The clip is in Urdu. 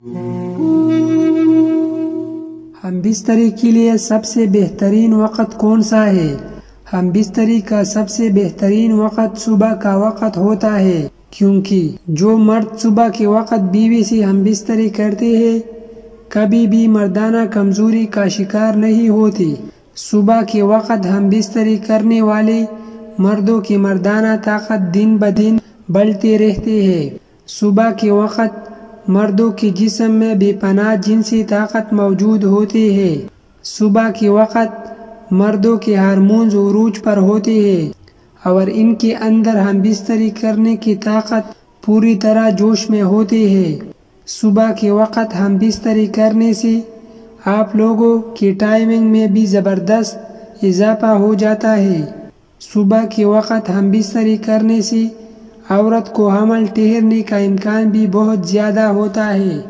ہم بستری کے لیے سب سے بہترین وقت کون سا ہے؟ ہم بستری کا سب سے بہترین وقت صبح کا وقت ہوتا ہے، کیونکہ جو مرد صبح کے وقت بیوی سے ہم بستری کرتے ہیں کبھی بھی مردانہ کمزوری کا شکار نہیں ہوتی۔ صبح کے وقت ہم بستری کرنے والے مردوں کی مردانہ طاقت دن بدن بڑھتے رہتے ہیں۔ صبح کے وقت مردوں کے جسم میں بے پناہ جنسی طاقت موجود ہوتی ہے۔ صبح کے وقت مردوں کے ہارمونز عروج پر ہوتے ہیں اور ان کے اندر ہم بستری کرنے کی طاقت پوری طرح جوش میں ہوتی ہے۔ صبح کے وقت ہم بستری کرنے سے آپ لوگوں کی ٹائمنگ میں بھی زبردست اضافہ ہو جاتا ہے۔ صبح کے وقت ہم بستری کرنے سے عورت کو حمل ٹھہرنے کا امکان بھی بہت زیادہ ہوتا ہے۔